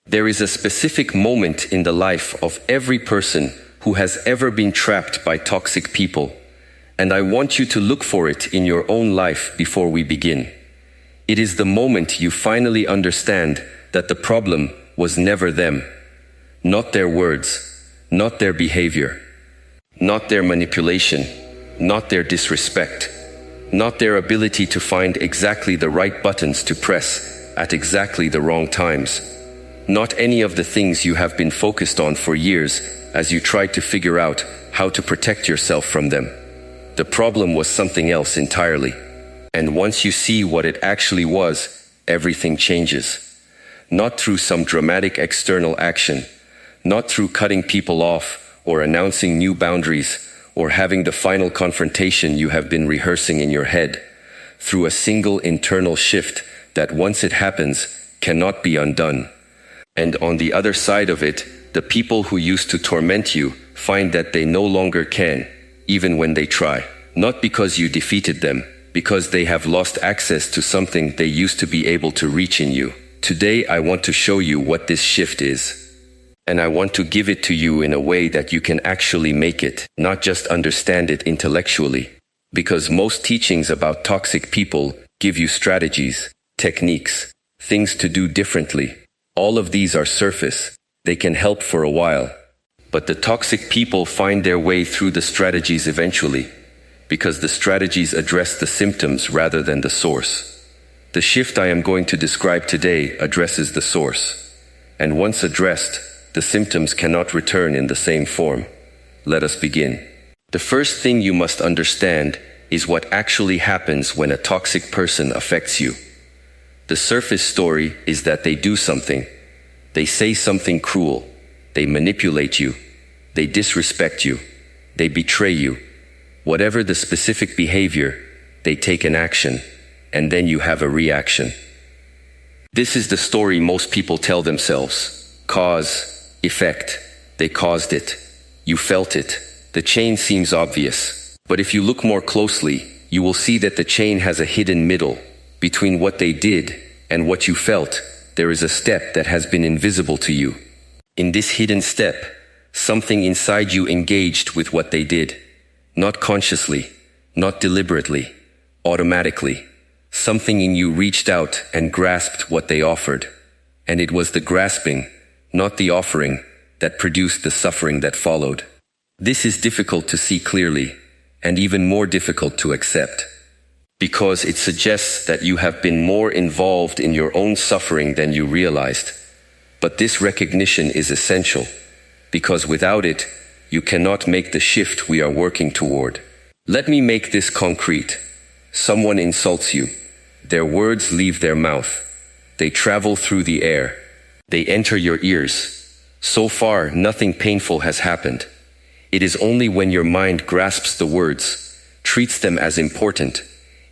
There is a specific moment in the life of every person who has ever been trapped by toxic people, and I want you to look for it in your own life before we begin. It is the moment you finally understand that the problem was never them, not their words, not their behavior, not their manipulation, not their disrespect, not their ability to find exactly the right buttons to press at exactly the wrong times, not any of the things you have been focused on for years as you tried to figure out how to protect yourself from them. The problem was something else entirely. And once you see what it actually was, everything changes. Not through some dramatic external action, not through cutting people off or announcing new boundaries or having the final confrontation you have been rehearsing in your head, through a single internal shift that once it happens, cannot be undone. And on the other side of it, the people who used to torment you find that they no longer can, even when they try. Not because you defeated them, because they have lost access to something they used to be able to reach in you. Today I want to show you what this shift is. And I want to give it to you in a way that you can actually make it, not just understand it intellectually. Because most teachings about toxic people give you strategies, techniques, things to do differently. All of these are surface. They can help for a while. But the toxic people find their way through the strategies eventually, because the strategies address the symptoms rather than the source. The shift I am going to describe today addresses the source. And once addressed, the symptoms cannot return in the same form. Let us begin. The first thing you must understand is what actually happens when a toxic person affects you. The surface story is that they do something. They say something cruel. They manipulate you. They disrespect you. They betray you. Whatever the specific behavior, they take an action, and then you have a reaction. This is the story most people tell themselves. Cause, effect. They caused it. You felt it. The chain seems obvious. But if you look more closely, you will see that the chain has a hidden middle. Between what they did and what you felt, there is a step that has been invisible to you. In this hidden step, something inside you engaged with what they did. Not consciously, not deliberately, automatically. Something in you reached out and grasped what they offered. And it was the grasping, not the offering, that produced the suffering that followed. This is difficult to see clearly, and even more difficult to accept, because it suggests that you have been more involved in your own suffering than you realized. But this recognition is essential, because without it, you cannot make the shift we are working toward. Let me make this concrete. Someone insults you. Their words leave their mouth. They travel through the air. They enter your ears. So far, nothing painful has happened. It is only when your mind grasps the words, treats them as important,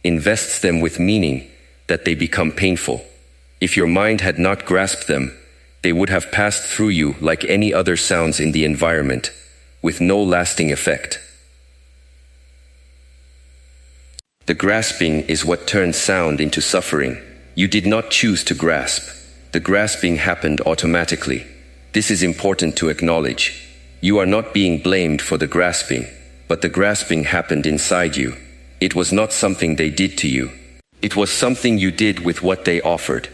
invests them with meaning, that they become painful. If your mind had not grasped them, they would have passed through you like any other sounds in the environment, with no lasting effect. The grasping is what turns sound into suffering. You did not choose to grasp. The grasping happened automatically. This is important to acknowledge. You are not being blamed for the grasping, but the grasping happened inside you. It was not something they did to you. It was something you did with what they offered.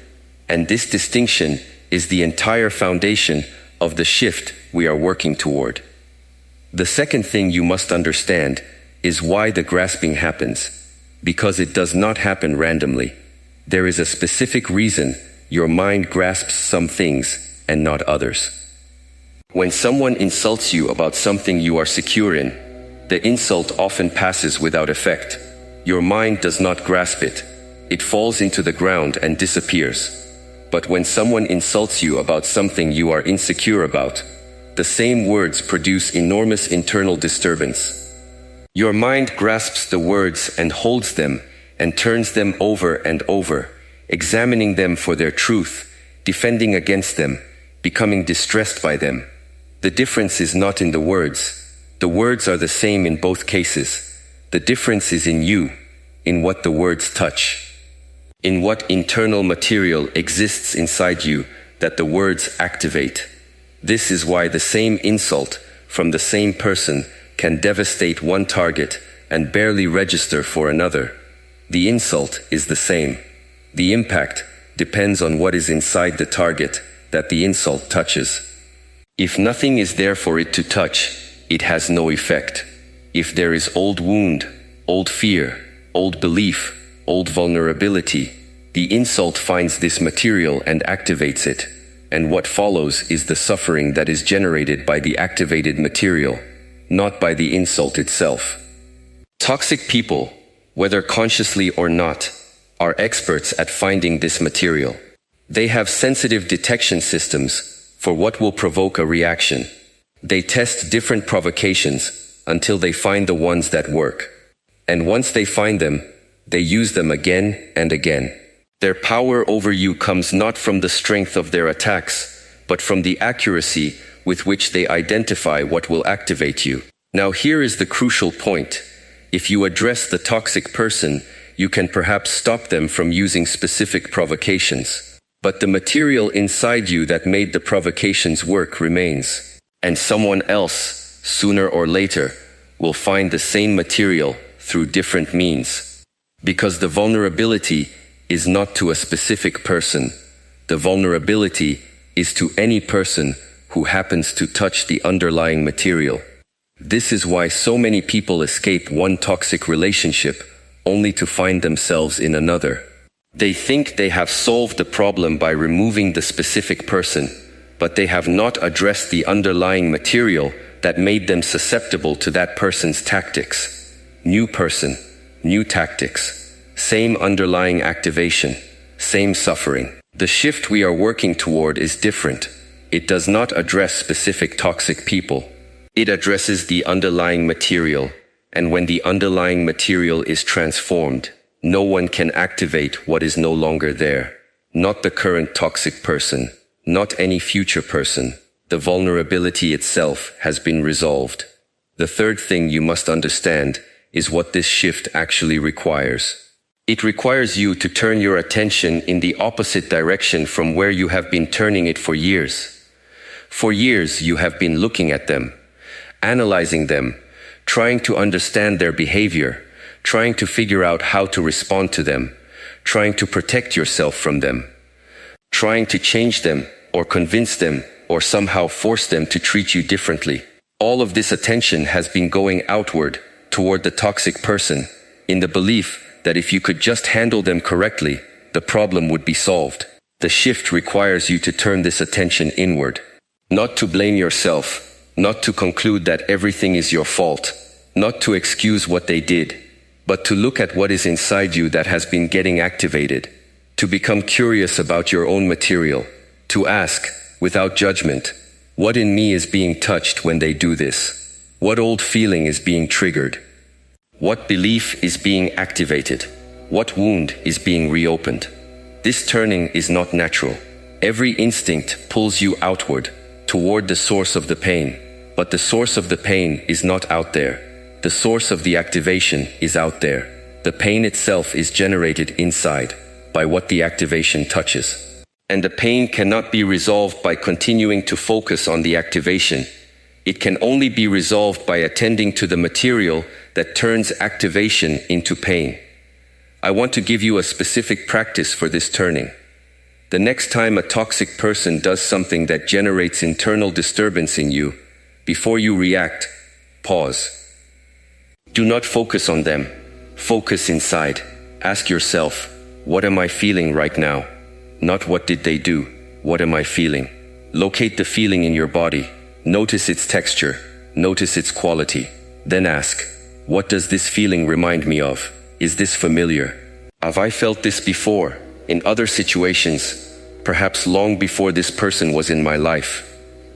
And this distinction is the entire foundation of the shift we are working toward. The second thing you must understand is why the grasping happens. Because it does not happen randomly. There is a specific reason your mind grasps some things and not others. When someone insults you about something you are secure in, the insult often passes without effect. Your mind does not grasp it. It falls into the ground and disappears. But when someone insults you about something you are insecure about, the same words produce enormous internal disturbance. Your mind grasps the words and holds them and turns them over and over, examining them for their truth, defending against them, becoming distressed by them. The difference is not in the words. The words are the same in both cases. The difference is in you, in what the words touch, in what internal material exists inside you that the words activate. This is why the same insult from the same person can devastate one target and barely register for another. The insult is the same. The impact depends on what is inside the target that the insult touches. If nothing is there for it to touch, it has no effect. If there is old wound, old fear, old belief, old vulnerability, the insult finds this material and activates it, and what follows is the suffering that is generated by the activated material, not by the insult itself. Toxic people, whether consciously or not, are experts at finding this material. They have sensitive detection systems for what will provoke a reaction. They test different provocations until they find the ones that work. And once they find them, they use them again and again. Their power over you comes not from the strength of their attacks, but from the accuracy with which they identify what will activate you. Now here is the crucial point. If you address the toxic person, you can perhaps stop them from using specific provocations. But the material inside you that made the provocations work remains. And someone else, sooner or later, will find the same material through different means. Because the vulnerability is not to a specific person. The vulnerability is to any person who happens to touch the underlying material. This is why so many people escape one toxic relationship only to find themselves in another. They think they have solved the problem by removing the specific person, but they have not addressed the underlying material that made them susceptible to that person's tactics. New person, new tactics, same underlying activation, same suffering. The shift we are working toward is different. It does not address specific toxic people. It addresses the underlying material, and when the underlying material is transformed, no one can activate what is no longer there. Not the current toxic person, not any future person. The vulnerability itself has been resolved. The third thing you must understand is what this shift actually requires. It requires you to turn your attention in the opposite direction from where you have been turning it for years. For years you have been looking at them, analyzing them, trying to understand their behavior, trying to figure out how to respond to them, trying to protect yourself from them, trying to change them or convince them or somehow force them to treat you differently. All of this attention has been going outward toward the toxic person in the belief that if you could just handle them correctly, the problem would be solved. The shift requires you to turn this attention inward. Not to blame yourself, not to conclude that everything is your fault, not to excuse what they did, but to look at what is inside you that has been getting activated, to become curious about your own material, to ask, without judgment, what in me is being touched when they do this? What old feeling is being triggered? What belief is being activated? What wound is being reopened? This turning is not natural. Every instinct pulls you outward, toward the source of the pain. But the source of the pain is not out there. The source of the activation is out there. The pain itself is generated inside, by what the activation touches. And the pain cannot be resolved by continuing to focus on the activation. It can only be resolved by attending to the material that turns activation into pain. I want to give you a specific practice for this turning. The next time a toxic person does something that generates internal disturbance in you, before you react, pause. Do not focus on them. Focus inside. Ask yourself, what am I feeling right now? Not what did they do, what am I feeling? Locate the feeling in your body. Notice its texture. Notice its quality. Then ask, what does this feeling remind me of? Is this familiar? Have I felt this before, in other situations, perhaps long before this person was in my life?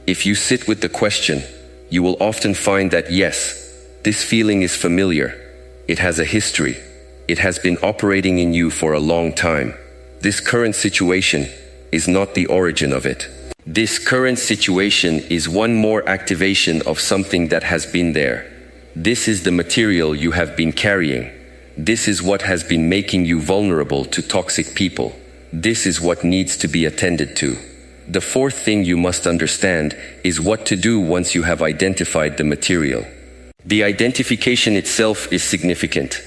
If you sit with the question, you will often find that yes, this feeling is familiar. It has a history. It has been operating in you for a long time. This current situation is not the origin of it. This current situation is one more activation of something that has been there. This is the material you have been carrying. This is what has been making you vulnerable to toxic people. This is what needs to be attended to. The fourth thing you must understand is what to do once you have identified the material. The identification itself is significant,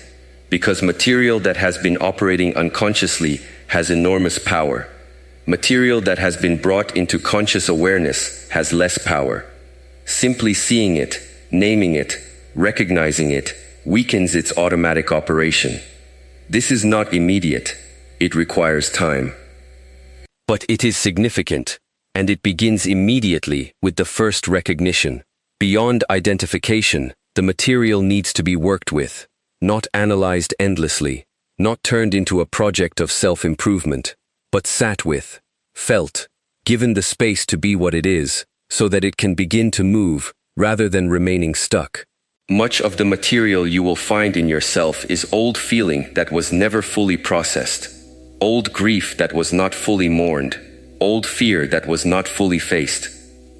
because material that has been operating unconsciously has enormous power. Material that has been brought into conscious awareness has less power. Simply seeing it, naming it, recognizing it, weakens its automatic operation. This is not immediate. It requires time. But it is significant, and it begins immediately with the first recognition. Beyond identification, the material needs to be worked with, not analyzed endlessly, not turned into a project of self-improvement, but sat with, felt, given the space to be what it is, so that it can begin to move, rather than remaining stuck. Much of the material you will find in yourself is old feeling that was never fully processed, old grief that was not fully mourned, old fear that was not fully faced,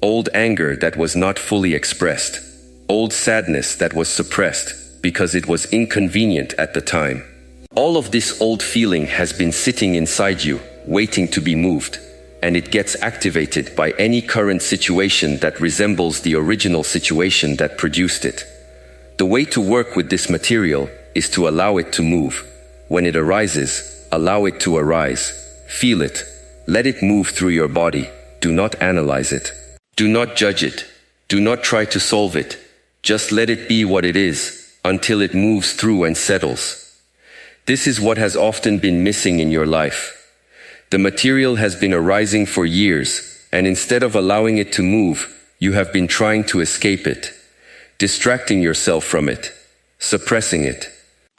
old anger that was not fully expressed, old sadness that was suppressed because it was inconvenient at the time. All of this old feeling has been sitting inside you, waiting to be moved, and it gets activated by any current situation that resembles the original situation that produced it. The way to work with this material is to allow it to move. When it arises, allow it to arise. Feel it. Let it move through your body. Do not analyze it. Do not judge it. Do not try to solve it. Just let it be what it is, until it moves through and settles. This is what has often been missing in your life. The material has been arising for years, and instead of allowing it to move, you have been trying to escape it, distracting yourself from it, suppressing it,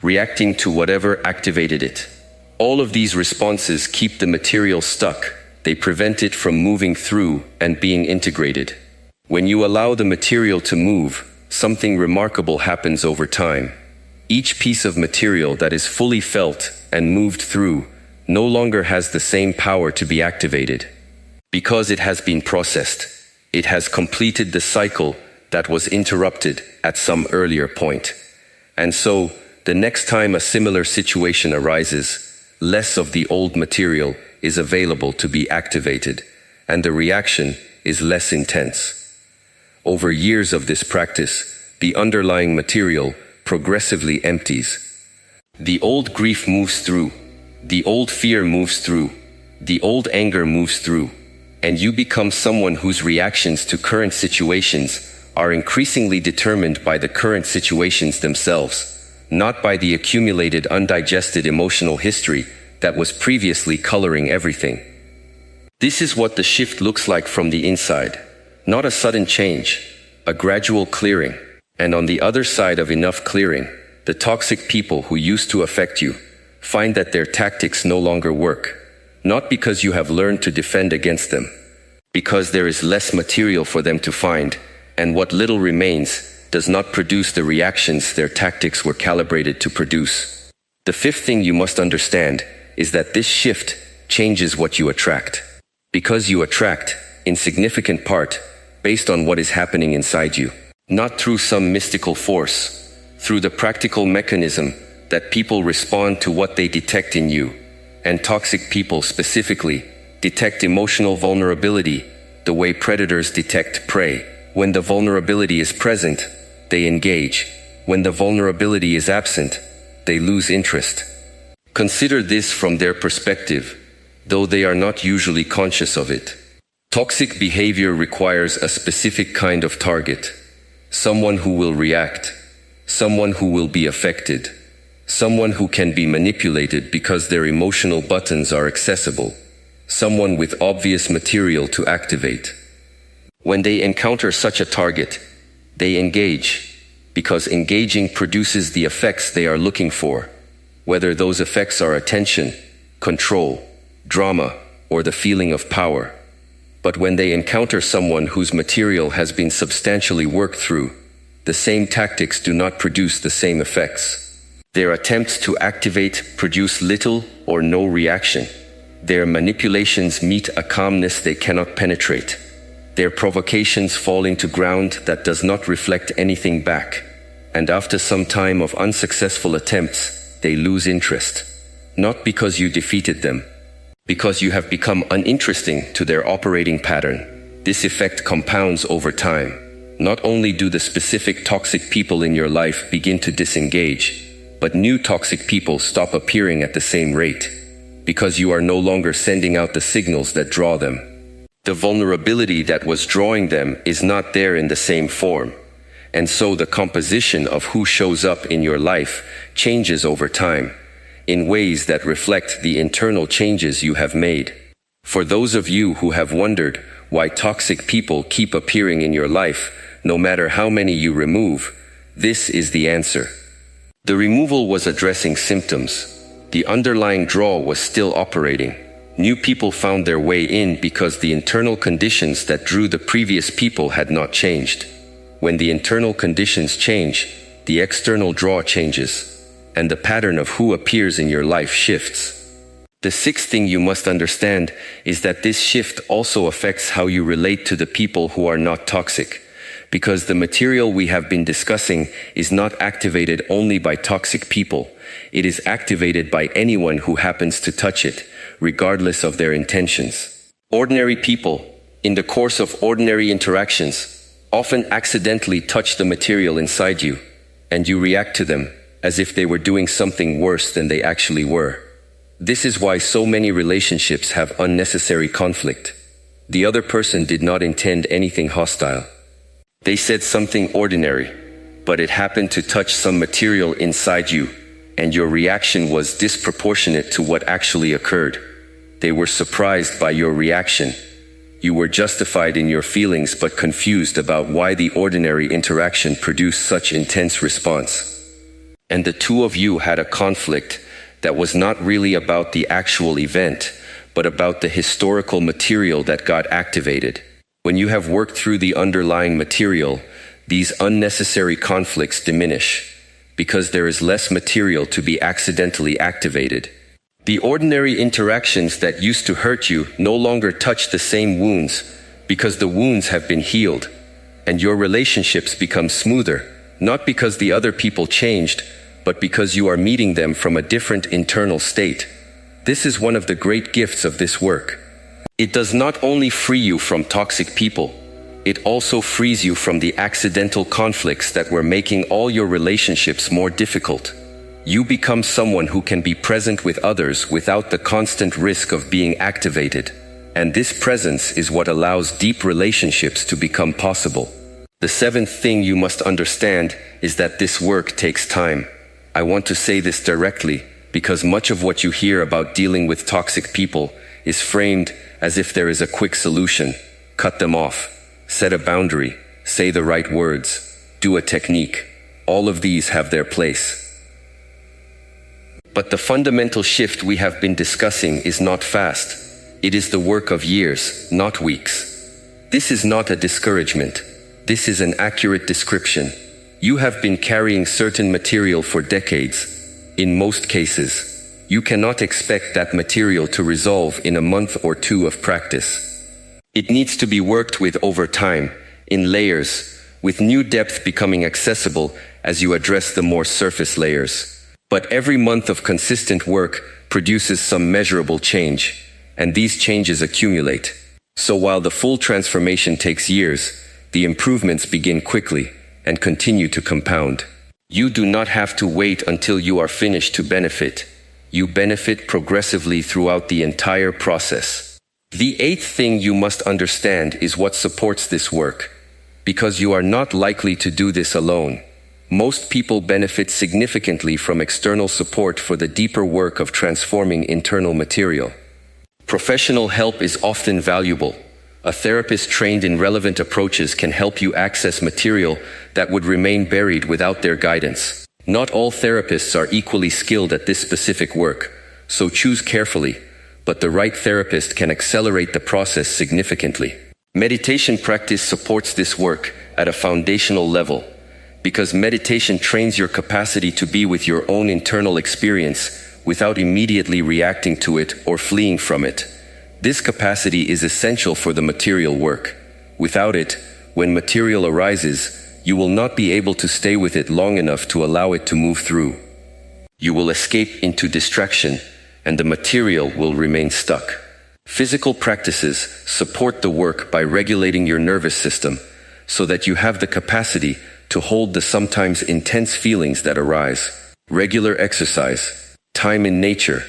reacting to whatever activated it. All of these responses keep the material stuck. They prevent it from moving through and being integrated. When you allow the material to move, something remarkable happens over time. Each piece of material that is fully felt and moved through no longer has the same power to be activated. Because it has been processed, it has completed the cycle that was interrupted at some earlier point. And so, the next time a similar situation arises, less of the old material is available to be activated, and the reaction is less intense. Over years of this practice, the underlying material progressively empties. The old grief moves through, the old fear moves through, the old anger moves through, and you become someone whose reactions to current situations are increasingly determined by the current situations themselves, not by the accumulated undigested emotional history that was previously coloring everything. This is what the shift looks like from the inside, not a sudden change, a gradual clearing. And on the other side of enough clearing, the toxic people who used to affect you find that their tactics no longer work, not because you have learned to defend against them, because there is less material for them to find, and what little remains does not produce the reactions their tactics were calibrated to produce. The fifth thing you must understand is that this shift changes what you attract. Because you attract, in significant part, based on what is happening inside you. Not through some mystical force, through the practical mechanism that people respond to what they detect in you. And toxic people specifically detect emotional vulnerability the way predators detect prey. When the vulnerability is present, they engage. When the vulnerability is absent, they lose interest. Consider this from their perspective, though they are not usually conscious of it. Toxic behavior requires a specific kind of target. Someone who will react, someone who will be affected, someone who can be manipulated because their emotional buttons are accessible, someone with obvious material to activate. When they encounter such a target, they engage, because engaging produces the effects they are looking for, whether those effects are attention, control, drama, or the feeling of power. But when they encounter someone whose material has been substantially worked through, the same tactics do not produce the same effects. Their attempts to activate produce little or no reaction. Their manipulations meet a calmness they cannot penetrate. Their provocations fall into ground that does not reflect anything back. And after some time of unsuccessful attempts, they lose interest. Not because you defeated them, because you have become uninteresting to their operating pattern. This effect compounds over time. Not only do the specific toxic people in your life begin to disengage, but new toxic people stop appearing at the same rate, because you are no longer sending out the signals that draw them. The vulnerability that was drawing them is not there in the same form, and so the composition of who shows up in your life changes over time, in ways that reflect the internal changes you have made. For those of you who have wondered why toxic people keep appearing in your life, no matter how many you remove, this is the answer. The removal was addressing symptoms. The underlying draw was still operating. New people found their way in because the internal conditions that drew the previous people had not changed. When the internal conditions change, the external draw changes, and the pattern of who appears in your life shifts. The sixth thing you must understand is that this shift also affects how you relate to the people who are not toxic, because the material we have been discussing is not activated only by toxic people. It is activated by anyone who happens to touch it, regardless of their intentions. Ordinary people, in the course of ordinary interactions, often accidentally touch the material inside you, and you react to them as if they were doing something worse than they actually were. This is why so many relationships have unnecessary conflict. The other person did not intend anything hostile. They said something ordinary, but it happened to touch some material inside you, and your reaction was disproportionate to what actually occurred. They were surprised by your reaction. You were justified in your feelings but confused about why the ordinary interaction produced such intense response. And the two of you had a conflict that was not really about the actual event, but about the historical material that got activated. When you have worked through the underlying material, these unnecessary conflicts diminish, because there is less material to be accidentally activated. The ordinary interactions that used to hurt you no longer touch the same wounds, because the wounds have been healed, and your relationships become smoother, not because the other people changed, but because you are meeting them from a different internal state. This is one of the great gifts of this work. It does not only free you from toxic people, it also frees you from the accidental conflicts that were making all your relationships more difficult. You become someone who can be present with others without the constant risk of being activated. And this presence is what allows deep relationships to become possible. The seventh thing you must understand is that this work takes time. I want to say this directly because much of what you hear about dealing with toxic people is framed as if there is a quick solution. Cut them off, set a boundary, say the right words, do a technique. All of these have their place. But the fundamental shift we have been discussing is not fast. It is the work of years, not weeks. This is not a discouragement. This is an accurate description. You have been carrying certain material for decades. In most cases, you cannot expect that material to resolve in a month or two of practice. It needs to be worked with over time, in layers, with new depth becoming accessible as you address the more surface layers. But every month of consistent work produces some measurable change, and these changes accumulate. So while the full transformation takes years, the improvements begin quickly and continue to compound. You do not have to wait until you are finished to benefit. You benefit progressively throughout the entire process. The eighth thing you must understand is what supports this work, because you are not likely to do this alone. Most people benefit significantly from external support for the deeper work of transforming internal material. Professional help is often valuable. A therapist trained in relevant approaches can help you access material that would remain buried without their guidance. Not all therapists are equally skilled at this specific work, so choose carefully, but the right therapist can accelerate the process significantly. Meditation practice supports this work at a foundational level, because meditation trains your capacity to be with your own internal experience without immediately reacting to it or fleeing from it. This capacity is essential for the material work. Without it, when material arises, you will not be able to stay with it long enough to allow it to move through. You will escape into distraction, and the material will remain stuck. Physical practices support the work by regulating your nervous system so that you have the capacity to hold the sometimes intense feelings that arise. Regular exercise, time in nature,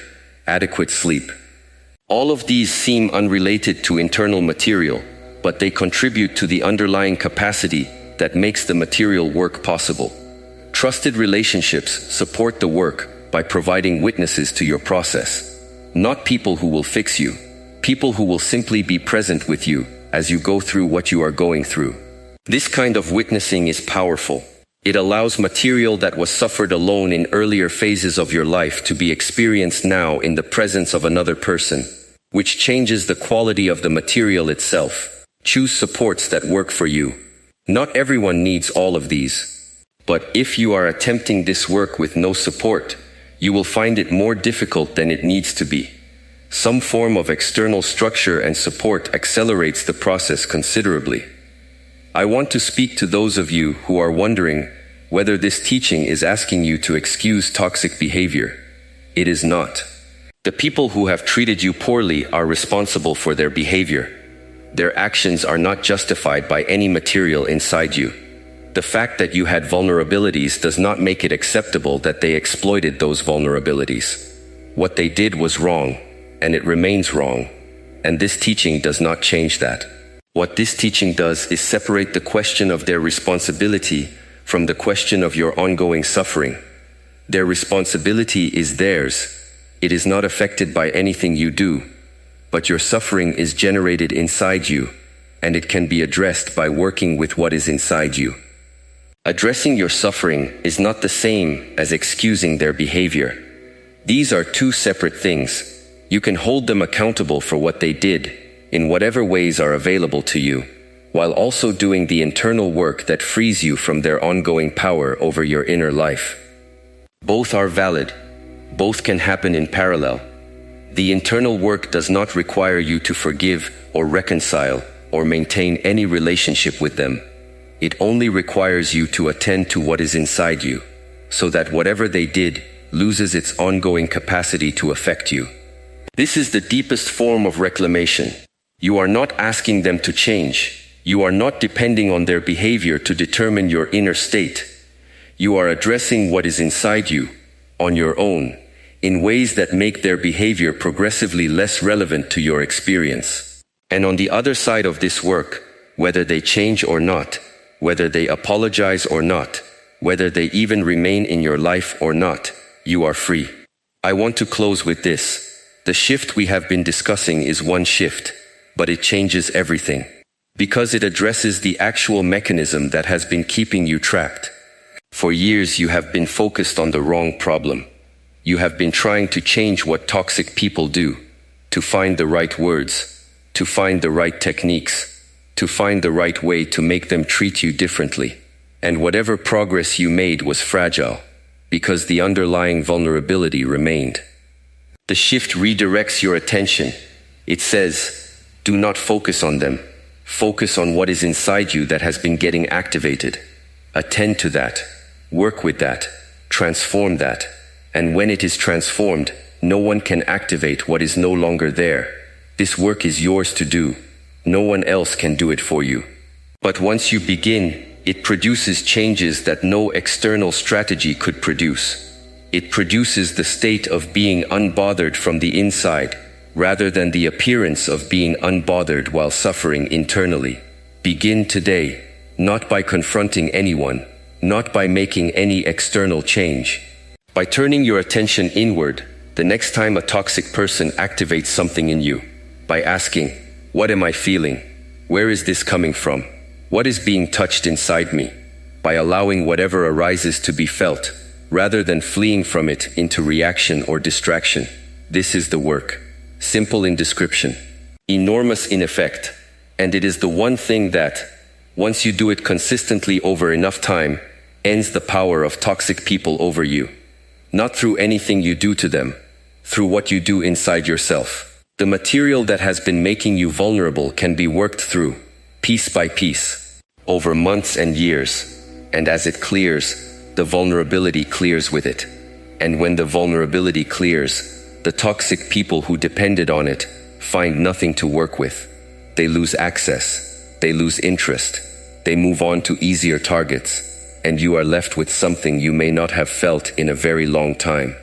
adequate sleep. All of these seem unrelated to internal material, but they contribute to the underlying capacity that makes the material work possible. Trusted relationships support the work by providing witnesses to your process. Not people who will fix you, people who will simply be present with you as you go through what you are going through. This kind of witnessing is powerful. It allows material that was suffered alone in earlier phases of your life to be experienced now in the presence of another person, which changes the quality of the material itself. Choose supports that work for you. Not everyone needs all of these. But if you are attempting this work with no support, you will find it more difficult than it needs to be. Some form of external structure and support accelerates the process considerably. I want to speak to those of you who are wondering whether this teaching is asking you to excuse toxic behavior. It is not. The people who have treated you poorly are responsible for their behavior. Their actions are not justified by any material inside you. The fact that you had vulnerabilities does not make it acceptable that they exploited those vulnerabilities. What they did was wrong, and it remains wrong, and this teaching does not change that. What this teaching does is separate the question of their responsibility from the question of your ongoing suffering. Their responsibility is theirs. It is not affected by anything you do, but your suffering is generated inside you, and it can be addressed by working with what is inside you. Addressing your suffering is not the same as excusing their behavior. These are two separate things. You can hold them accountable for what they did, in whatever ways are available to you, while also doing the internal work that frees you from their ongoing power over your inner life. Both are valid. Both can happen in parallel. The internal work does not require you to forgive or reconcile or maintain any relationship with them. It only requires you to attend to what is inside you, so that whatever they did loses its ongoing capacity to affect you. This is the deepest form of reclamation. You are not asking them to change. You are not depending on their behavior to determine your inner state. You are addressing what is inside you, on your own, in ways that make their behavior progressively less relevant to your experience. And on the other side of this work, whether they change or not, whether they apologize or not, whether they even remain in your life or not, you are free. I want to close with this. The shift we have been discussing is one shift, but it changes everything, because it addresses the actual mechanism that has been keeping you trapped. For years you have been focused on the wrong problem. You have been trying to change what toxic people do, to find the right words, to find the right techniques, to find the right way to make them treat you differently. And whatever progress you made was fragile, because the underlying vulnerability remained. The shift redirects your attention. It says, do not focus on them. Focus on what is inside you that has been getting activated. Attend to that. Work with that. Transform that. And when it is transformed, no one can activate what is no longer there. This work is yours to do. No one else can do it for you. But once you begin, it produces changes that no external strategy could produce. It produces the state of being unbothered from the inside, rather than the appearance of being unbothered while suffering internally. Begin today, not by confronting anyone, not by making any external change. By turning your attention inward, the next time a toxic person activates something in you, by asking, what am I feeling? Where is this coming from? What is being touched inside me? By allowing whatever arises to be felt, rather than fleeing from it into reaction or distraction. This is the work. Simple in description, enormous in effect, and it is the one thing that, once you do it consistently over enough time, ends the power of toxic people over you. Not through anything you do to them, through what you do inside yourself. The material that has been making you vulnerable can be worked through, piece by piece, over months and years, and as it clears, the vulnerability clears with it. And when the vulnerability clears, The toxic people who depended on it find nothing to work with. They lose access, they lose interest, they move on to easier targets, and you are left with something you may not have felt in a very long time.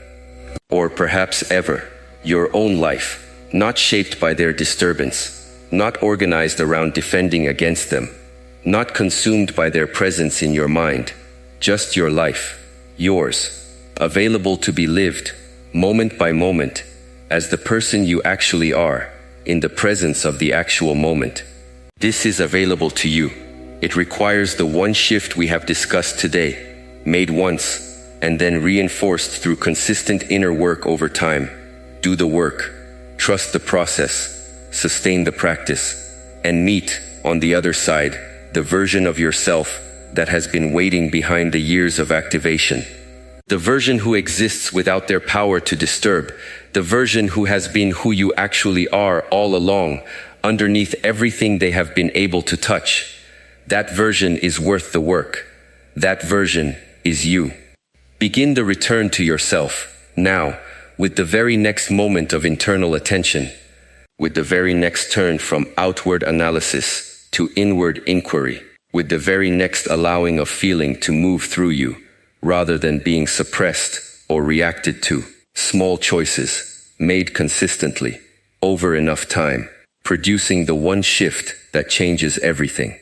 Or perhaps ever, your own life, not shaped by their disturbance, not organized around defending against them, not consumed by their presence in your mind, just your life, yours, available to be lived, moment by moment, as the person you actually are, in the presence of the actual moment. This is available to you. It requires the one shift we have discussed today, made once, and then reinforced through consistent inner work over time. Do the work, trust the process, sustain the practice, and meet, on the other side, the version of yourself that has been waiting behind the years of activation. The version who exists without their power to disturb, the version who has been who you actually are all along, underneath everything they have been able to touch. That version is worth the work. That version is you. Begin the return to yourself, now, with the very next moment of internal attention, with the very next turn from outward analysis to inward inquiry, with the very next allowing of feeling to move through you, rather than being suppressed or reacted to. Small choices, made consistently, over enough time, producing the one shift that changes everything.